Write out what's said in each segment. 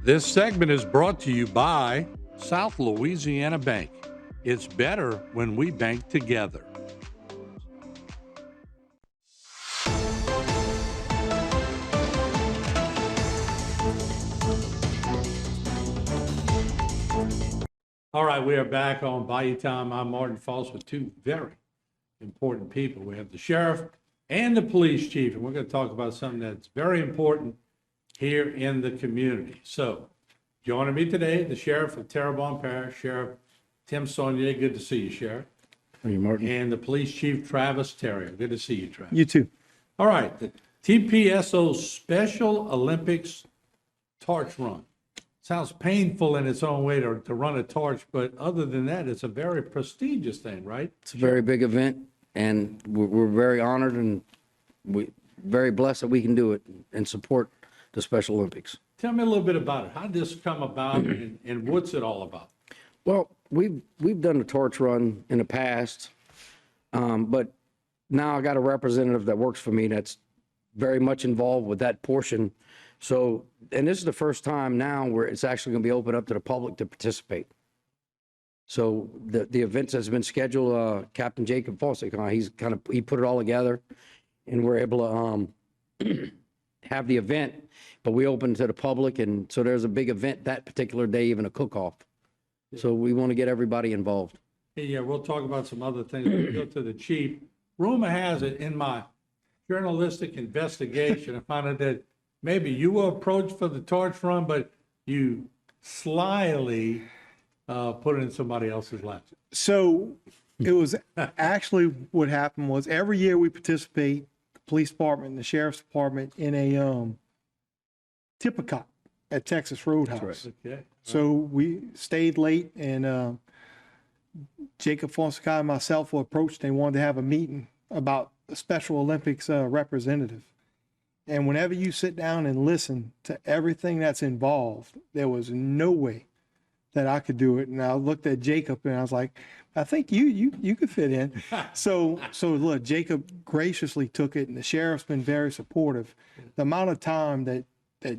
This segment is brought to you by South Louisiana Bank. It's better when we bank together. All right, we are back on Bayou Time. I'm Martin Foss with two very important people. We have the sheriff and the police chief, and we're going to talk about something that's very important here in the community. So, joining me today, the sheriff of Terrebonne Parish, Sheriff Tim Saunier. Good to see you, Sheriff. How are you, Martin? And the police chief, Travis Terrier. Good to see you, Travis. You too. All right, the TPSO Special Olympics Torch Run. Sounds painful in its own way to run a torch, but other than that, it's a very prestigious thing, right? It's a very big event, and we're very honored and we very blessed that we can do it and support the Special Olympics. Tell me a little bit about it. How did this come about and what's it all about? Well, we've done the torch run in the past, but now I got a representative that works for me that's very much involved with that portion. So, and this is the first time now where it's actually going to be open up to the public to participate. So the events has been scheduled. Captain Jacob Fossick, he put it all together, and we're able to have the event, but we open to the public, and so there's a big event that particular day, even a cook-off. So we want to get everybody involved. Yeah, we'll talk about some other things. We'll go to the chief. Rumor has it, in my journalistic investigation, I found out that maybe you were approached for the torch run, but you slyly put it in somebody else's lap. So it was actually what happened was every year we participate, the police department and the sheriff's department, in a tip-a-cop at Texas Roadhouse. Okay. So we stayed late, and Jacob Fonseca and myself were approached. They wanted to have a meeting about the Special Olympics representative. And whenever you sit down and listen to everything that's involved, there was no way that I could do it. And I looked at Jacob and I was like, I think you could fit in. So look, Jacob graciously took it, and the sheriff's been very supportive. The amount of time that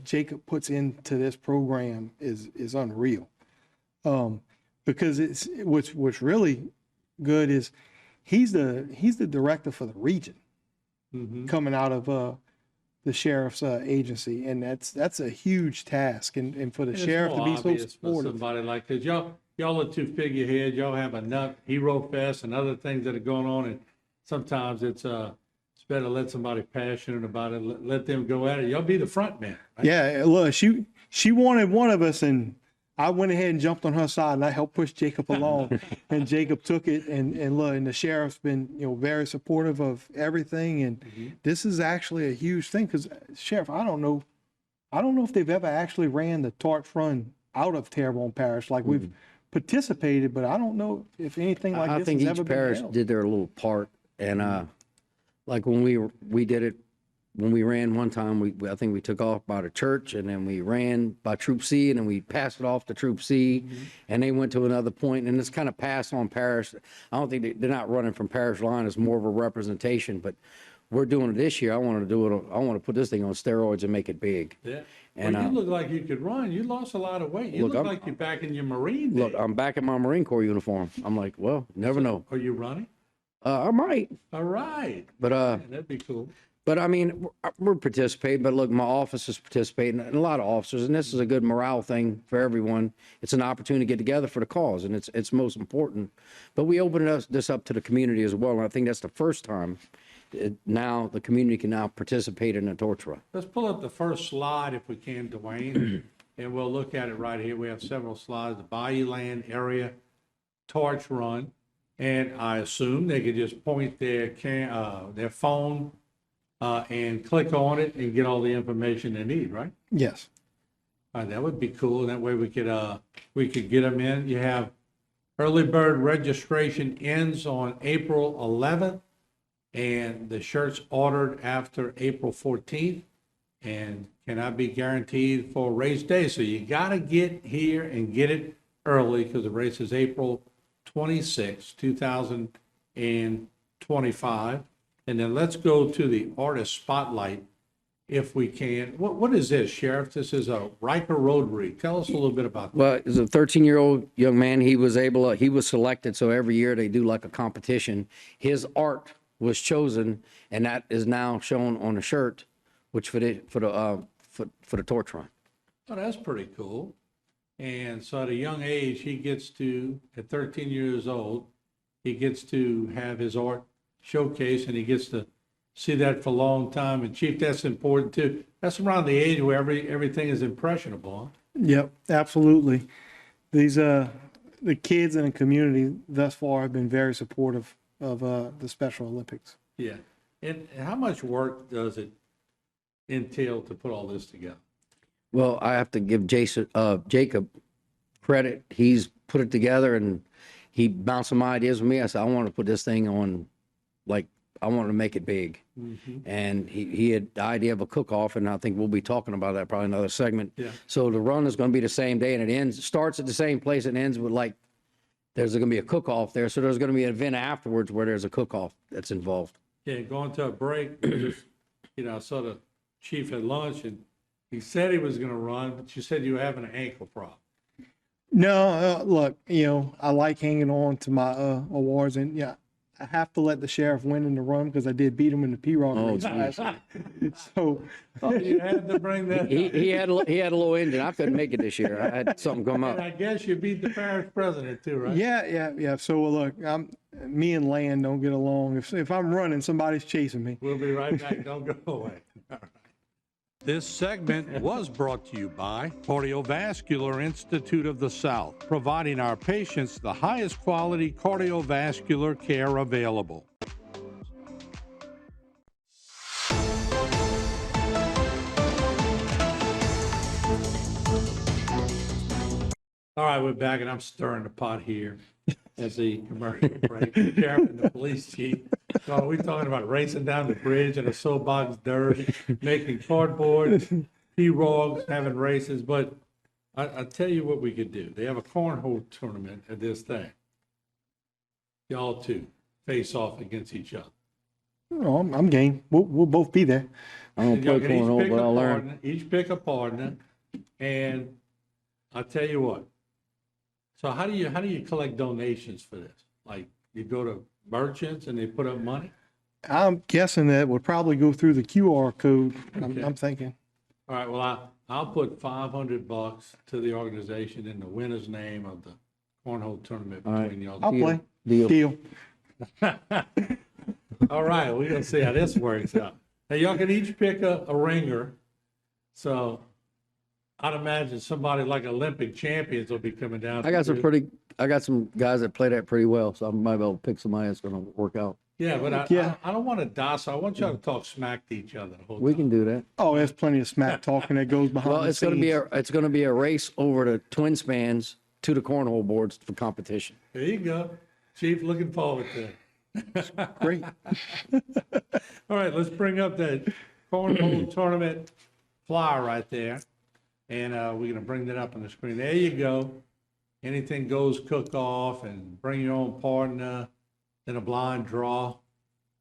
Jacob puts into this program is unreal. Because it's what's really good is he's the director for the region, coming out of the sheriff's agency, and that's a huge task, and for the sheriff to be so supportive. Somebody like this, y'all are two figureheads. Y'all have enough Hero Fest and other things that are going on, and sometimes it's better to let somebody passionate about it, let them go at it. Y'all be the front man. Right? Yeah, look, she wanted one of us, and I went ahead and jumped on her side, and I helped push Jacob along, and Jacob took it, and look, and the sheriff's been, very supportive of everything, and this is actually a huge thing, because Sheriff, I don't know if they've ever actually ran the torch run out of Terrebonne Parish. Like we've participated, but I don't know if anything like this has ever been held. I think each parish did their little part, and like when we did it. When we ran one time, I think we took off by the church, and then we ran by Troop C, and then we passed it off to Troop C, and they went to another point, and it's kind of passed on parish. I don't think they're not running from parish line. It's more of a representation, but we're doing it this year. I want to put this thing on steroids and make it big. Yeah. And you look like you could run. You lost a lot of weight. You look like you're back in your Marine days. Look, I'm back in my Marine Corps uniform. I'm like, well, never know. Are you running? I might. All right. But that'd be cool. But I mean, we're participating, but look, my office is participating, and a lot of officers, and this is a good morale thing for everyone. It's an opportunity to get together for the cause, and it's most important. But we open this up to the community as well, and I think that's the first time now the community can now participate in a torch run. Let's pull up the first slide if we can, Dwayne, and we'll look at it right here. We have several slides, the Bayouland area torch run, and I assume they could just point their phone and click on it and get all the information they need, right? Yes. All right, that would be cool. That way we could get them in. You have early bird registration ends on April 11th, and the shirts ordered after April 14th, and cannot be guaranteed for race day. So you got to get here and get it early, because the race is April 26, 2025. And then let's go to the artist spotlight if we can. What is this, Sheriff? This is a Riker Rotary. Tell us a little bit about that. Well, as a 13-year-old young man, he was selected. So every year they do like a competition. His art was chosen, and that is now shown on the shirt, which for the torch run. Oh, that's pretty cool. And so at a young age, he gets to, at 13 years old, he gets to have his art showcased, and he gets to see that for a long time. And Chief, that's important too. That's around the age where everything is impressionable. Huh? Yep, absolutely. These the kids in the community thus far have been very supportive of the Special Olympics. Yeah. And how much work does it entail to put all this together? Well, I have to give Jacob credit. He's put it together, and he bounced some ideas with me. I said, I want to put this thing on, like, I want to make it big. And he had the idea of a cook-off, and I think we'll be talking about that probably another segment. Yeah. So the run is going to be the same day, and it starts at the same place and ends with, like, there's going to be a cook-off there. So there's going to be an event afterwards where there's a cook-off that's involved. Yeah, going to a break, just, I saw the chief at lunch, and he said he was going to run, but you said you were having an ankle problem. No, look, I like hanging on to my awards, and yeah, I have to let the sheriff win in the run because I did beat him in the P-Rock race last year. So You had to bring that up. He had a little engine. I couldn't make it this year. I had something come And up. I guess you beat the parish president too, right? yeah. So look, me and Land don't get along. If I'm running, somebody's chasing me. We'll be right back. Don't go away. All right. This segment was brought to you by Cardiovascular Institute of the South, providing our patients the highest quality cardiovascular care available. All right, we're back, and I'm stirring the pot here as the commercial break. The sheriff and the police chief. So we're talking about racing down the bridge in a soapbox derby, making cardboard, P-Rogs, having races. But I tell you what we could do. They have a cornhole tournament at this thing. Y'all two face off against each other. Oh, I'm game. We'll both be there. I don't play Y'all can each cornhole, pick but a I'll learn. partner, each pick a partner, and I'll tell you what. So how do you collect donations for this? Like, you go to merchants and they put up money? I'm guessing that would probably go through the QR code. I'm thinking. All right, well, I'll put $500 to the organization in the winner's name of the cornhole tournament All right. between y'all. I'll play. Deal. All right, we're gonna see how this works out. Now, y'all can each pick a ringer. So I'd imagine somebody like Olympic champions will be coming down. I got to some guys that play that pretty well, so I might be able to pick somebody that's going to work out. Yeah, but Yeah. I don't want to docile. I want y'all to talk smack to each other the whole We time. can do that. Oh, there's plenty of smack talking that goes behind Well, the it's going to be scenes. it's going to be a race over the twin spans to the cornhole boards for competition. There you go. Chief, looking forward to it. Great. All right, let's bring up that cornhole tournament flyer right there. And we're going to bring that up on the screen. There you go. Anything goes cook-off, and bring your own partner, then a blind draw.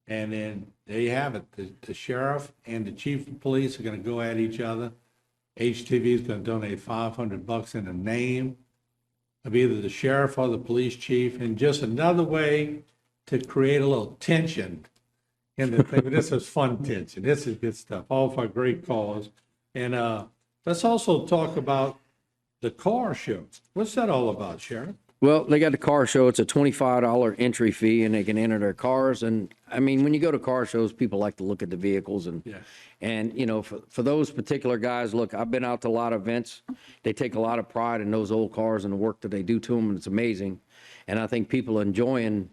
And then there you have it. The sheriff and the chief of police are going to go at each other. HTV is going to donate $500 in the name of either the sheriff or the police chief. And just another way to create a little tension in the thing. But this is fun tension. This is good stuff. All for a great cause. And let's also talk about the car show. What's that all about, Sheriff? Well, they got the car show. It's a $25 entry fee, and they can enter their cars. And I mean, when you go to car shows, people like to look at the vehicles, and Yeah. and for those particular guys, look, I've been out to a lot of events. They take a lot of pride in those old cars and the work that they do to them, and it's amazing. And I think people enjoying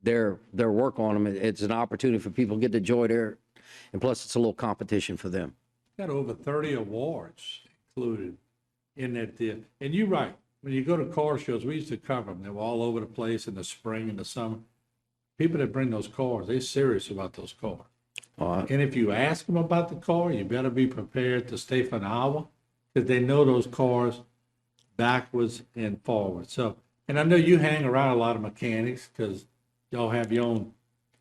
their work on them. It's an opportunity for people to get the joy there, and plus, it's a little competition for them. Got over 30 awards included in that deal. And you're right. When you go to car shows, we used to cover them. They were all over the place in the spring and the summer. People that bring those cars, they're serious about those cars. And if you ask them about the car, you better be prepared to stay for an hour because they know those cars backwards and forwards. So, and I know you hang around a lot of mechanics because y'all have your own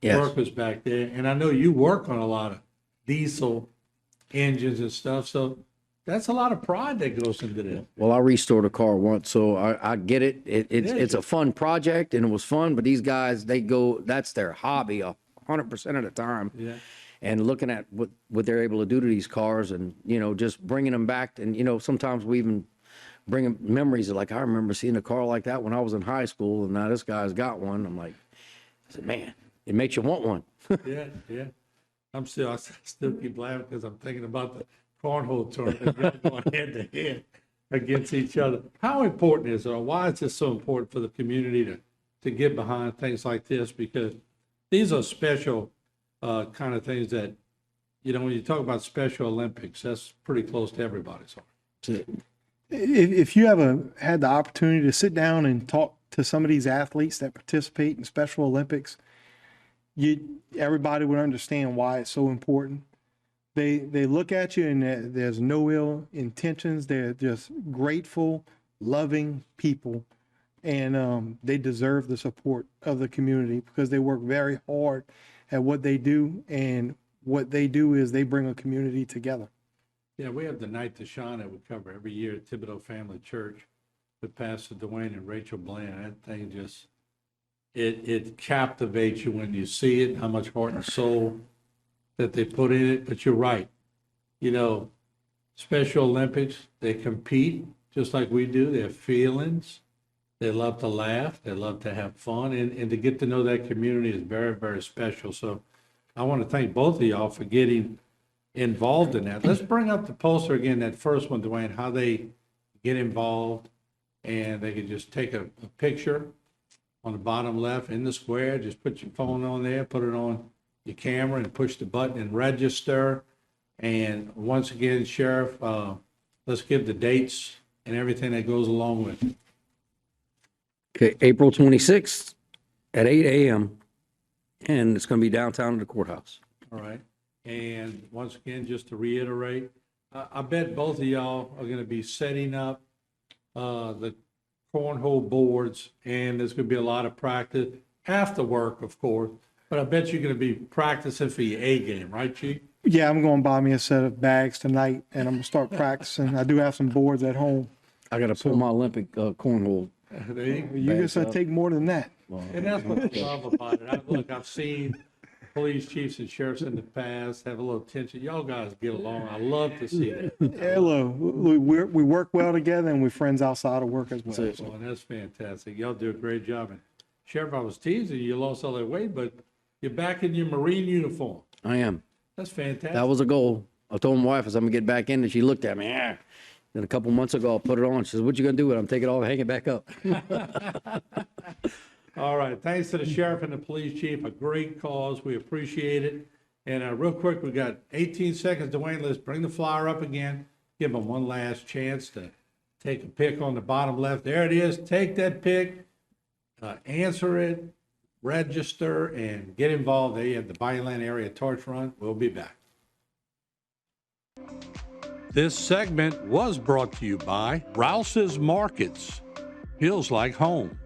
Yes. workers back there. And I know you work on a lot of diesel engines and stuff. So that's a lot of pride that goes into this. Well, I restored a car once, so I get it. It's Yeah. a fun project and it was fun, but these guys, that's their hobby 100% of the time. Yeah. And looking at what they're able to do to these cars and, just bringing them back. And, sometimes we even bring 'em memories of like, I remember seeing a car like that when I was in high school and now this guy's got one. I'm like, I said, man, it makes you want one. Yeah, yeah. I still keep laughing because I'm thinking about the cornhole tournament, y'all going head to head against each other. How important is it, or why is this so important for the community to get behind things like this? Because these are special kind of things that, when you talk about Special Olympics, that's pretty close to everybody's heart. If you ever had the opportunity to sit down and talk to some of these athletes that participate in Special Olympics, everybody would understand why it's so important. They look at you and there's no ill intentions. They're just grateful, loving people, and they deserve the support of the community because they work very hard at what they do, and what they do is they bring a community together. Yeah, we have the Night to Shine that we cover every year at Thibodeau Family Church with Pastor Dwayne and Rachel Bland. That thing just, it captivates you when you see it, how much heart and soul that they put in it. But you're right. Special Olympics, they compete just like we do. They have feelings. They love to laugh. They love to have fun. And to get to know that community is very, very special. So I want to thank both of y'all for getting involved in that. Let's bring up the poster again, that first one, Dwayne, how they get involved. And they can just take a picture on the bottom left in the square. Just put your phone on there, put it on your camera, and push the button and register. And once again, Sheriff, let's give the dates and everything that goes along with it. Okay, April 26th at 8 a.m. And it's going to be downtown at the courthouse. All right. And once again, just to reiterate, I bet both of y'all are going to be setting up the cornhole boards, and there's going to be a lot of practice after work, of course. But I bet you're going to be practicing for your A game, right, Chief? Yeah, I'm going to buy me a set of bags tonight, and I'm going to start practicing. I do have some boards at home. I got to pull my Olympic cornhole. There you go. You're just going to take more than that. And that's what I love about it. I've seen police chiefs and sheriffs in the past have a little tension. Y'all guys get along. I love to see that. Hello, we work well together, and we're friends outside of work as well. That's it. So. Well, that's fantastic. Y'all do a great job. And Sheriff, I was teasing you lost all that weight, but you're back in your Marine uniform. I am. That's fantastic. That was a goal. I told my wife, as I'm going to get back in, and she looked at me. Ah. Then a couple months ago, I put it on. She says, what you going to do with it? I'm taking it off and hang it back up. All right. Thanks to the sheriff and the police chief. A great cause. We appreciate it. And real quick, we got 18 seconds. Dwayne, let's bring the flyer up again. Give them one last chance to take a pic on the bottom left. There it is. Take that pic, answer it, register, and get involved. There you have the Bayouland Area Torch Run. We'll be back. This segment was brought to you by Rouse's Markets. Feels like home.